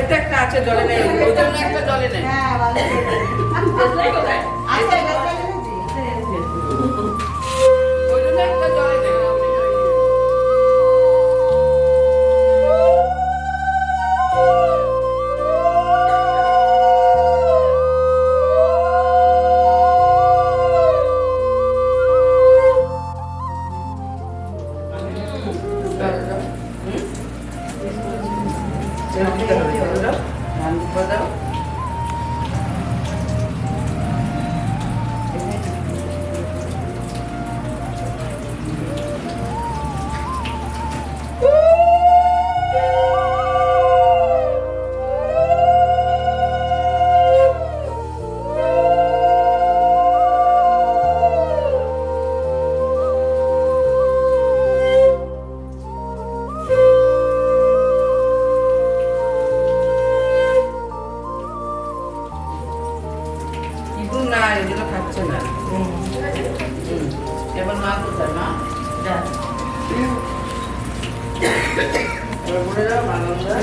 এটা একটা আছে জলে নেই, ওই জন্য একটা জলে নেই। হ্যাঁ ভালো আচ্ছা ওই জন্য একটা জলে নেই। না এগুলো খাচ্ছে না। এবার মা কোথায় মা? এবার বলে দাও মা গঙ্গা।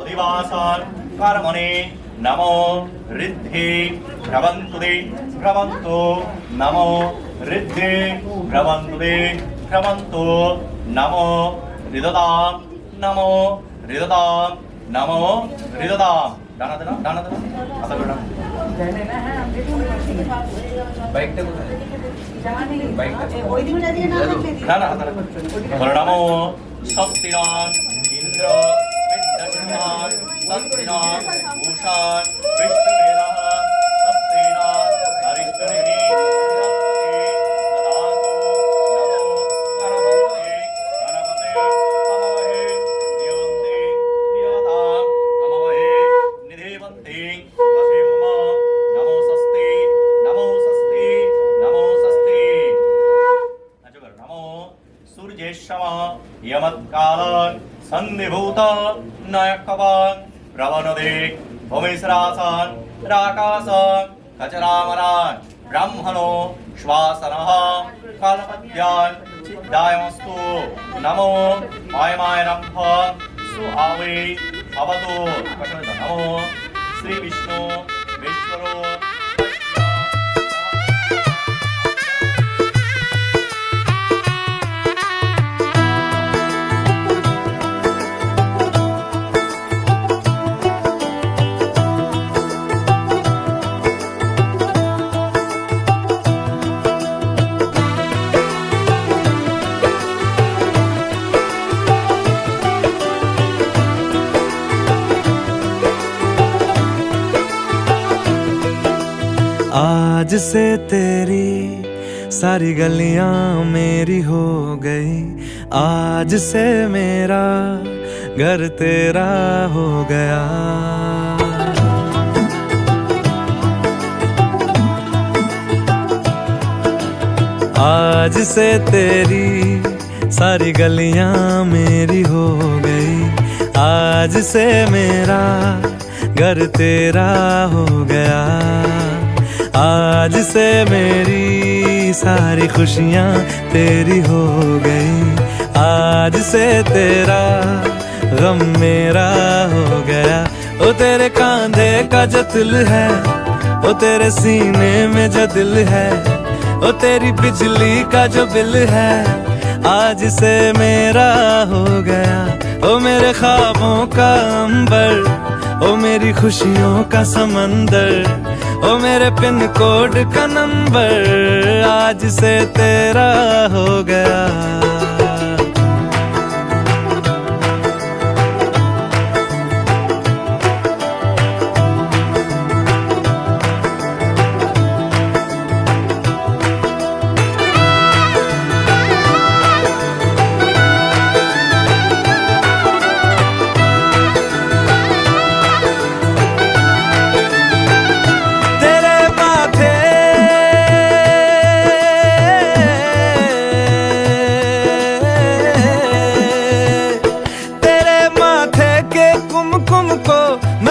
अधिवासन कर्मणे नमो रिद्धि भ्रवन्तुदे भ्रवन्तु नमो रिद्धि भ्रवन्तुदे भ्रवन्तु नमो हृददां नमो हृददां नमो हृददां दाना दाना दाना दाना आता बेटा बाइकটা কোথায় বাইকটা ওই দিন যদি না থাকলে না না হাতে নমো স্বস্তিরান ইন্দ্র বিদ্যশিমান স্বস্তিরান ভূষান বিষ্ণুবেদঃ স্বস্তিরান হরিষ্ঠনিধি यमत्कालान् सन्निभूत नयकवान् प्रवनदे भूमिस्रासान् राकासान् खचरामरान् ब्रह्मणो श्वासनः कालपद्यान् चिद्दायमस्तु नमो अयमायरम्भ सुहावे अवतु नमो श्रीविष्णु विश्वरो आज से तेरी सारी गलियां मेरी हो गई, आज से मेरा घर तेरा हो गया। आज से तेरी सारी गलियां मेरी हो गई, आज से मेरा घर तेरा हो गया, आज से मेरी सारी खुशियां तेरी हो गई, आज से तेरा गम मेरा हो गया। ओ तेरे कांधे का जो दिल है, ओ तेरे सीने में जो दिल है, ओ तेरी बिजली का जो बिल है, आज से मेरा हो गया। ओ मेरे ख्वाबों का अंबर, ओ मेरी खुशियों का समंदर, ओ मेरे पिन कोड का नंबर, आज से तेरा हो गया।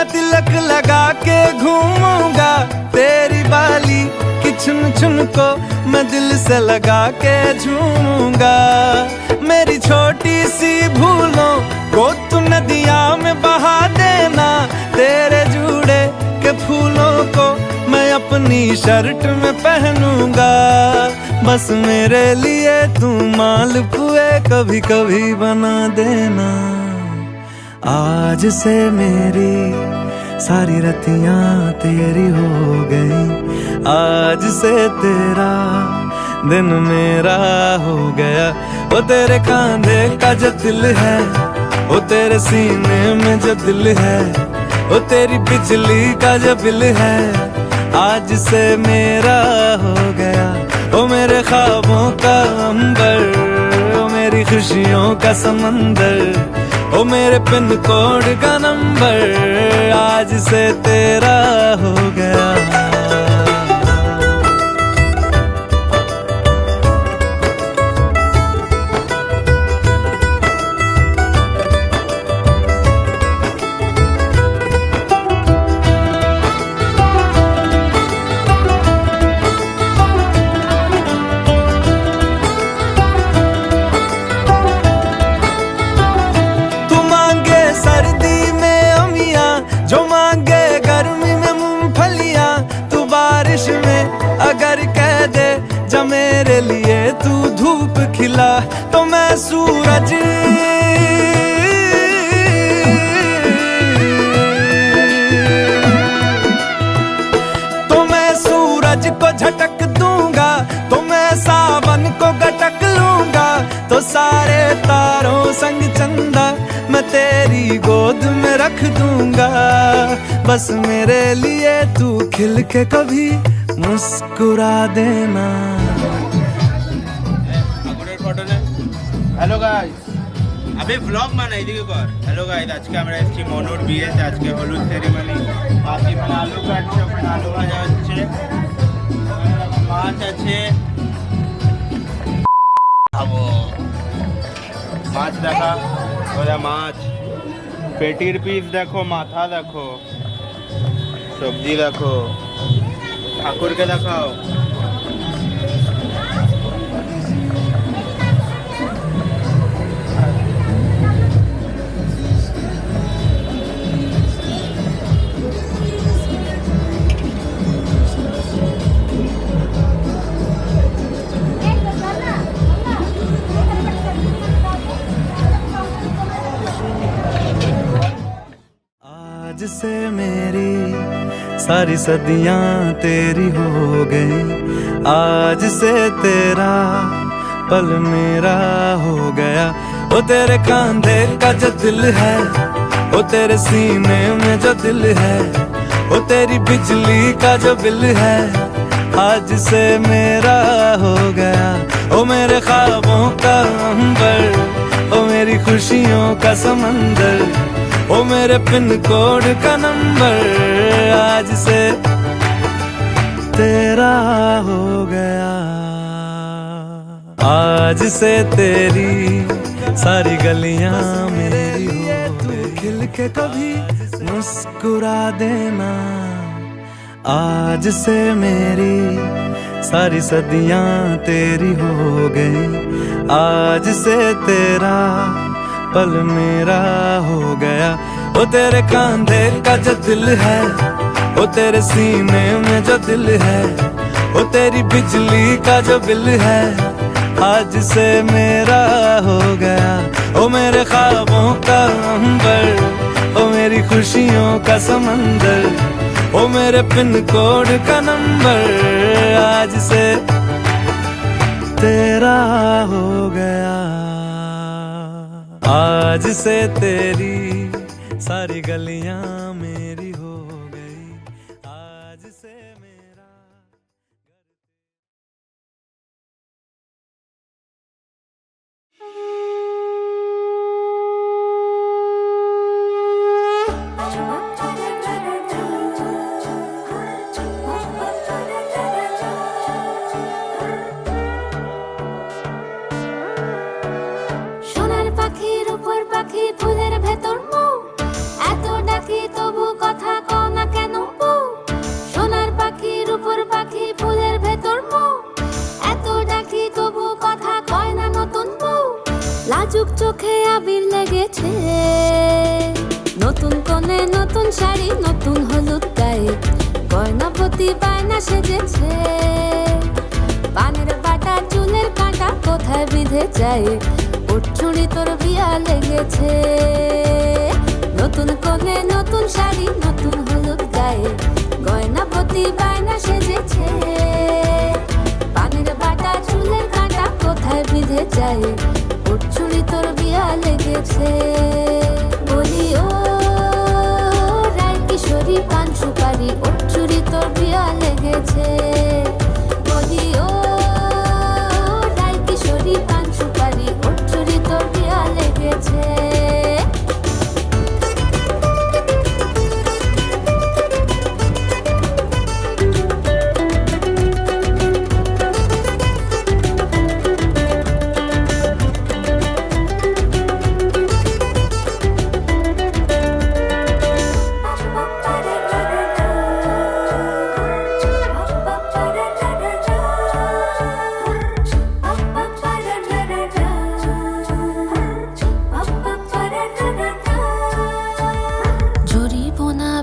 तिलक लगा के घूमूंगा, तेरी बाली की चुन चुन को मैं दिल से लगा के झूमूंगा। मेरी छोटी सी भूलों को तू नदिया में बहा देना, तेरे जूड़े के फूलों को मैं अपनी शर्ट में पहनूंगा। बस मेरे लिए तू मालपुए कभी कभी बना देना। आज से मेरी सारी रतियां तेरी हो गई, आज से तेरा दिन मेरा हो गया। ओ तेरे कांधे का जो दिल है, ओ तेरे सीने में जो दिल है, ओ तेरी बिजली का जो बिल है, आज से मेरा हो गया। ओ मेरे ख्वाबों का अंबर, ओ मेरी खुशियों का समंदर, ओ मेरे पिन कोड का नंबर, आज से तेरा हो गया। जो मांगे गर्मी में मूंगफलियां, तू बारिश में अगर कह दे जा मेरे लिए तू धूप खिला, तो मैं सूरज को झटक दूंगा, तो मैं सावन को गटक लूंगा। तो सारे तारों संग चंदा मैं तेरी गोद में रख दूंगा। बस मेरे लिए तू खिल के कभी मुस्कुरा देना। हेलो गाइस, अभी व्लॉग বানাই দিকে কর। হ্যালো গাইস, আজকে আমরা এসেছি মনুর বিয়েতে। আজকে হলুদ সেরিমনি, বাকি মানে আলু কাটছে, ওখানে আলু ভাজা হচ্ছে, মাছ আছে, খাবো মাছ। দেখা ওরা মাছ, পেটির পিস দেখো, মাথা দেখো, সবজি দেখো, ঠাকুরকে দেখাও। आज से मेरी सारी सदियां तेरी हो गई, आज से तेरा पल मेरा हो गया। ओ तेरे कांधे का जो दिल है, ओ तेरे सीने में जो दिल है, ओ तेरी बिजली का जो बिल है, आज से मेरा हो गया। ओ मेरे ख्वाबों का अंबर, ओ मेरी खुशियों का समंदर, ओ मेरे पिन कोड का नंबर, आज से तेरा हो गया। आज से तेरी सारी गलियां मेरी हो गई। खिल के कभी मुस्कुरा देना, आज से मेरी सारी सदियां तेरी हो गई। आज से तेरा पल मेरा हो गया। वो तेरे कांधे का जो दिल है, वो तेरे सीने में जो दिल है, वो तेरी बिजली का जो बिल है, आज से मेरा हो गया। ओ मेरे ख्वाबों का अंबर, ओ मेरी खुशियों का समंदर, ओ मेरे पिन कोड का नंबर, आज से तेरा हो गया। आज से तेरी सारी गलियां मेरी हो गई। आज से मेरा সোনার পাখির উপর পাখি ফুলের ভেতর মৌ, এত ডাকি তবু কথা কও না কেন বউ। সোনার পাখির উপর পাখি ফুলের ভেতর মৌ, এত ডাকি তবু কথা কয় না নতুন বউ। লাজুক চোখে আবির লেগেছে, নতুন কোণে নতুন শাড়ি নতুন হলুদ গায়ে, গয়নাপতি বায়না সেজেছে। পানের বাটা চুলের কাঁটা কোথায় বিঁধে যায়, উঠছুড়ি তোর বিয়া লেগেছে। নতুন কোণে নতুন শাড়ি নতুন হলুদ গায়ে, গয়নাপতি বায়না সেজেছে। পানের বাটা চুলের কাঁটা কোথায় বিঁধে যায়, উঠছুড়ি তোর বিয়া লেগেছে। বলি ও রায় কিশোরী পান সুপারি, উঠছুড়ি তোর বিয়া লেগেছে। বলি ও রায় কিশোরী পান সুপারি, উঠছুড়ি তোর বিয়া লেগেছে।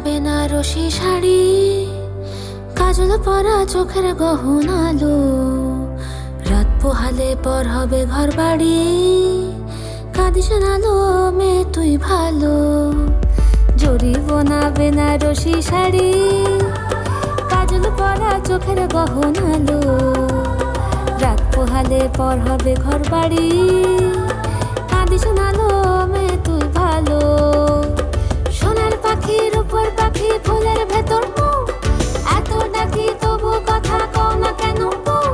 বেনারসি শাড়ি, কাজল পরা চোখের গহনালো, রাত পোহালে পর হবে ঘর বাড়ি, কাঁদিস নালো মেয়ে তুই ভালো। জরিবোনা বেনারসি শাড়ি, কাজল পরা চোখের গহনালো, রাত পোহালে পর হবে ঘর বাড়ি, কাঁদিস নালো মেয়ে তুই ভালো। সোনার পাখির উপর পাখি ফুলের ভেতর মৌ, এত ডাকি তবু কথা কও না কেন বউ।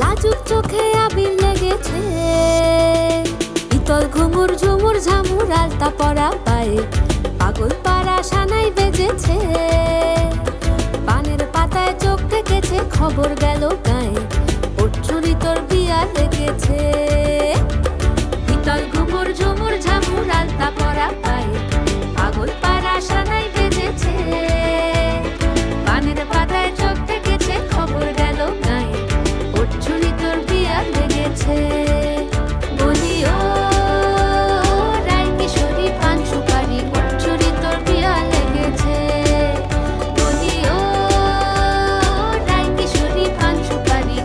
লাজুক চোখে আবির লেগেছে, ইতল ঘুমুর ঝুমুর ঝামুর আলতা পরা পায়ে, পাগল পাড়া সানাই বেজেছে। পানের পাতায় চোখ ঠেকেছে, খবর গেল গায়ে, উঠছুড়ি তোর বিয়া লেগেছে। ইতল ঘুমুর ঝুমুর ঝামুর আলতা পরা পায়ে, পাগল পাড়া সানাই বেজেছে। পানের পাতায় চোখ ঠেকেছে, খবর গেল গায়ে, উঠছুড়ি তোর বিয়া লেগেছে। বলি ও রায় কিশোরী পান সুপারি, উঠছুড়ি তোর বিয়া লেগেছে। বলি ও রায় কিশোরী পান সুপারি,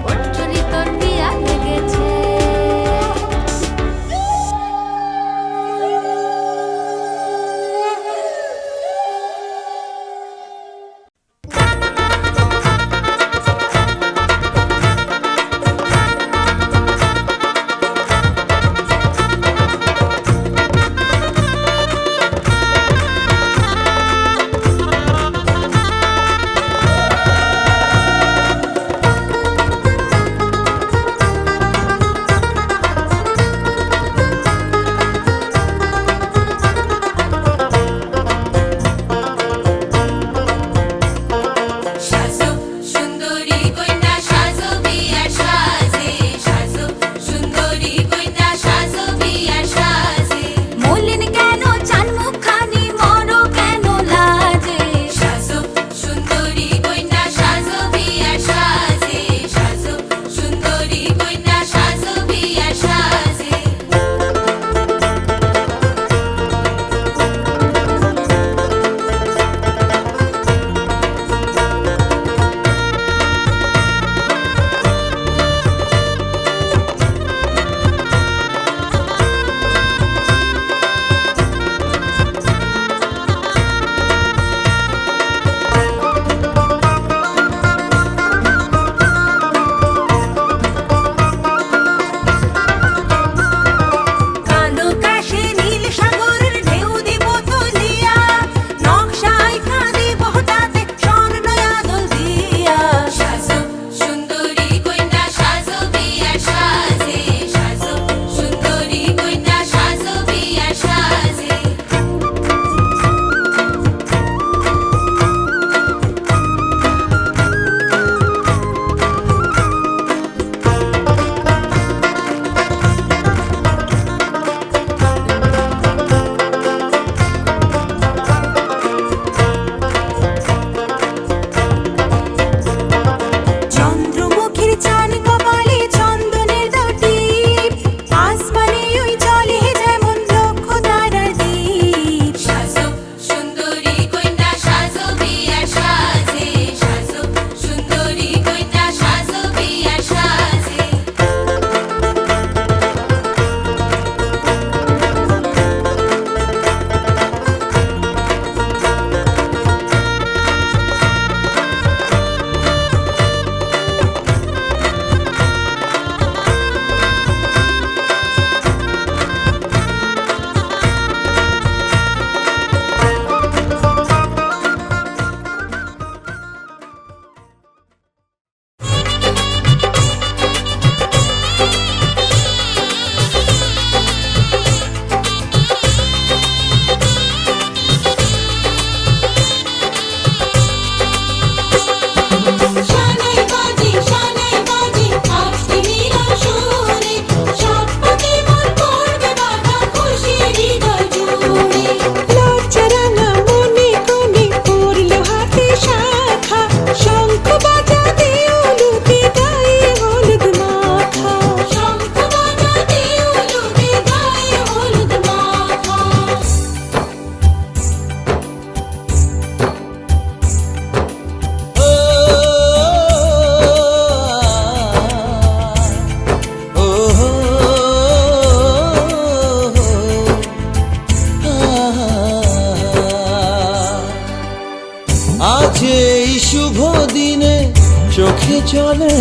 চলে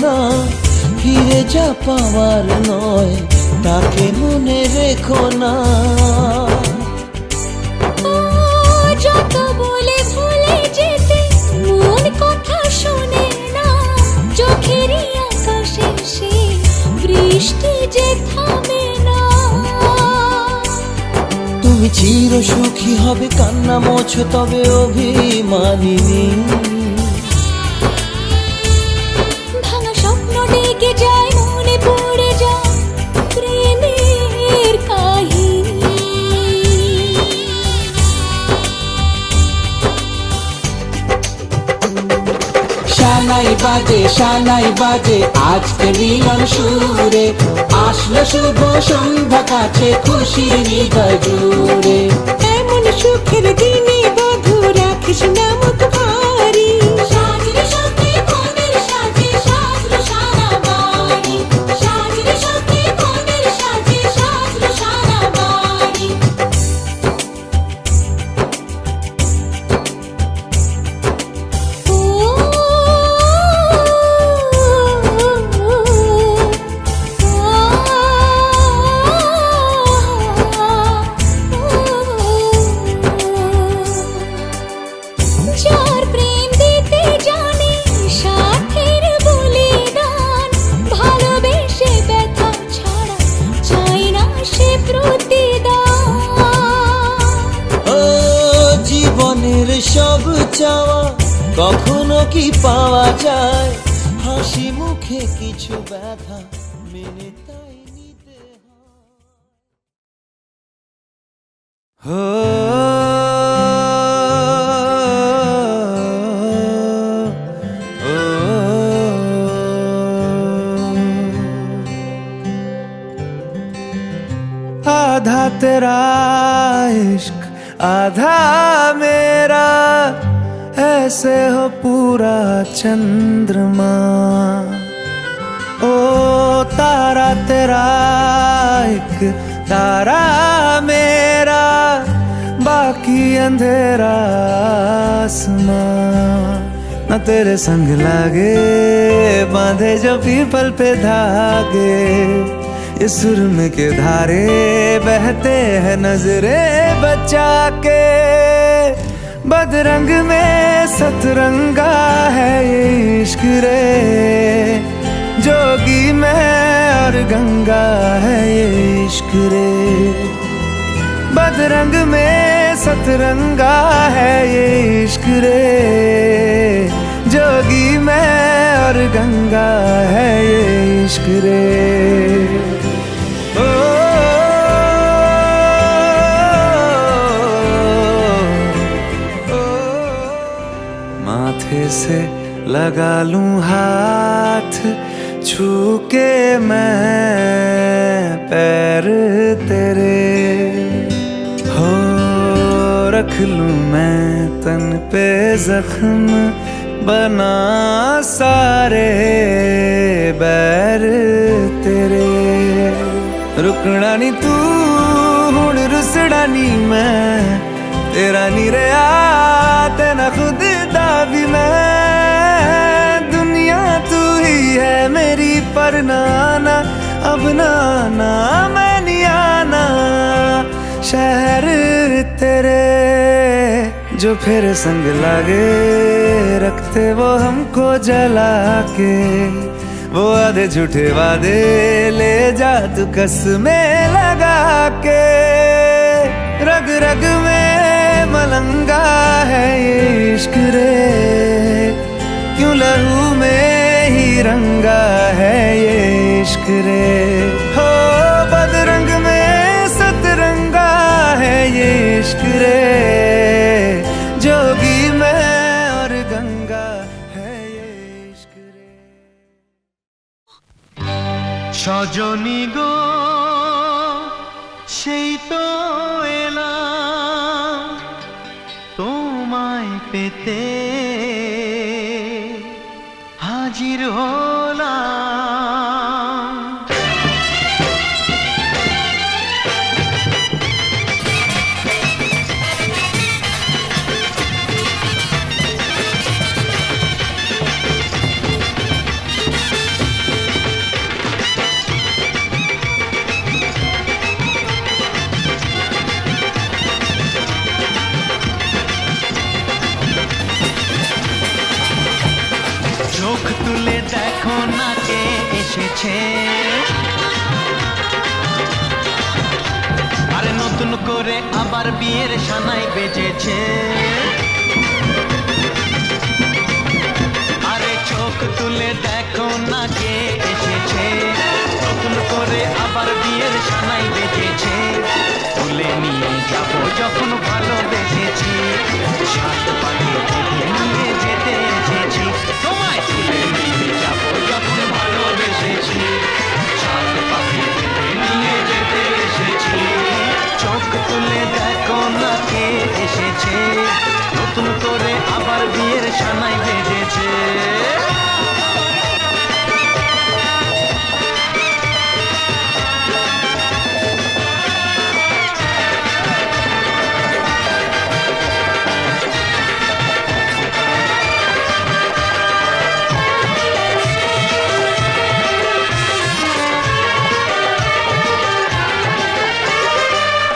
না, ফিরে যা পাওয়ার নয়, তাকে মনে রেখো না। ও যত বলে ভুলে যেতে মন কথা শোনে না, চোখেরই আকাশে সে বৃষ্টি যে থামে না। তুমি চির সুখী হবে, কান্না মোছো তবে অভিমানিনী। ভাঙা স্বপ্ন ডেকে যায়, মনে পড়ে যায় প্রেমের কাহিনী। শানাই বাজে আজকে মিলন সুরে, আসলো শুভ সন্ধ্যা কাছে খুশির হৃদয় জুড়ে। এমন সুখের দিনে বধূ রাখিস না মুখ ভারী, সাজরে সাথে কোনের সাজে সাজলো সারা বাড়ি, সাজরে সাথে কোনের সাজে সাজলো সারা বাড়ি। যার প্রেম দিতে জানে সাথের বলিদান, ভালোবেসে ব্যথা ছাড়া চাই না সে প্রতিদান। ও জীবনের সব চাওয়া কখনো কি পাওয়া যায়, হাসি মুখে কিছু ব্যথা মেনে তাই নিতে आधा तेरा इश्क आधा मेरा, ऐसे हो पूरा चंद्रमा। ओ तारा तेरा एक तारा मेरा, बाकी अंधेरा आसमां। न तेरे संग लागे बांधे जो पीपल पे धागे, ये सुरम के धारे बहते हैं नजरे बचा के। बदरंग में सतरंगा है ये इश्क रे, जोगी में और गंगा है ये इश्क रे। बदरंग में सतरंगा है ये इश्क रे, जोगी में और गंगा है ये इश्क रे। माथे से लगा लूं हाथ, छू के मैं पैर तेरे, हो रख लूं मैं तन पे जख्म, बना सारे बैर तेरे। रुकना नी तू हुण रुसड़ा नी मैं, तेरा नी रहा तेना खुद दा भी मैं। दुनिया तू ही है मेरी पर नाना, अब नाना मैं नहीं आना। शहर तेरे जो फिर संग लागे, रखते वो हमको जला के। वो आधे झूठे वादे ले जा तू कसमें लगा के। रग रग में मलंगा है ये इश्क रे, क्यों लहू में ही रंगा है ये इश्क रे। हो बदरंग में सतरंगा है ये इश्क रे, जोगी में और गंगा है ये इश्क रे। সজনী গো সেই তো এলাম তোমায় পেতে, হাজির হলাম। তুলে দেখো না কে এসেছে, আরে নতুন করে আবার বিয়ের সানাই বেজেছে। আরে চোখ তুলে দেখো না কে এসেছে, নতুন করে আবার বিয়ের সানাই বেজেছে। তুলে নিয়ে যাবো যখন ভালোবেসেছি, সাত পাকে বেঁধে নিয়ে যেতে এসেছি। তোমায় তুলে নিয়ে যাবো যখন ভালোবেসেছি, সাত পাকে বেঁধে নিয়ে যেতে এসেছি। চোখ তুলে দেখো না কে এসেছে, নতুন করে আবার বিয়ের সানাই বেজেছে।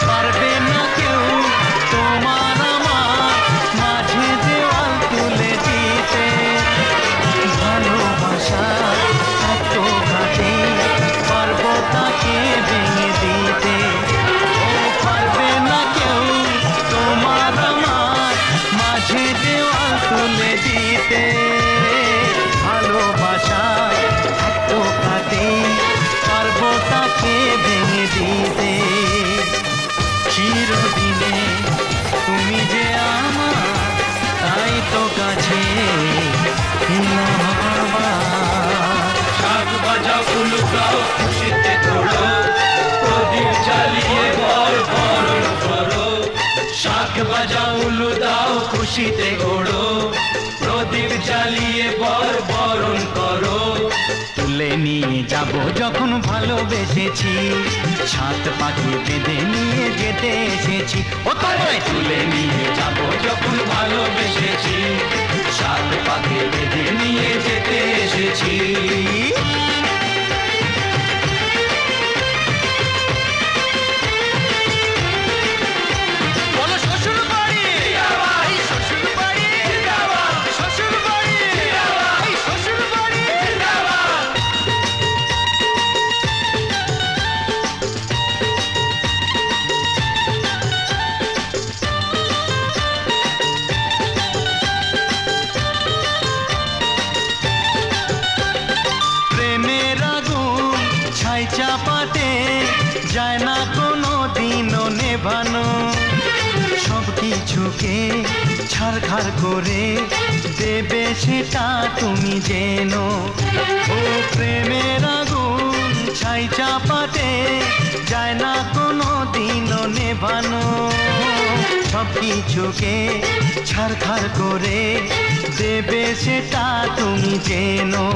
পারবে না কেউ তোমার আমার মাঝে দেওয়াল তুলে দিতে, ভালোবাসা এত ঘাটে পারবো তাকে ভেঙে দিতে। ও পারবে না কেউ তোমার আমার মাঝে দেওয়াল তুলে দিতে, ভালোবাসা এত ঘাটে পারবো তাকে ভেঙে দিতে। চিরদিনে তুমি যে আমার, তাই তো কাছে এলাম আবার। শাক বাজাও উলুকাও খুশিতে তোড়ো, প্রদীপ জ্বালিয়ে বর বরণ করো। শাক বাজাও উলু দাও খুশিতে ওড়ো, প্রদীপ জ্বালিয়ে বর বরণ করো। তুলে নিয়ে যাব যখন ভালোবেসেছি, সাত পাখি বেঁধে নিয়ে যেতে এসেছি। ও তোমায় তুলে নিয়ে যাব যখন ভালোবেসেছি, সাত পাকে বেঁধে নিয়ে যেতে এসেছি। বলো শ্বশুর বাড়ি, এই শ্বশুর বাড়ি, শ্বশুর বাড়ি, এই শ্বশুর বাড়ি। প্রেমের আগুন ছাই চাপাতে যায় না কোনো দিনও নেভানো, সব কিছুকে ছাড়খাড় করে দেবে সেটা তুমি জেনো। ও প্রেমের আগুন ছাই চাপাতে যায় না কোনো দিনও নেভানো, সব কিছুকে ছাড়খাড় করে দেবে সেটা তুমি জেনো।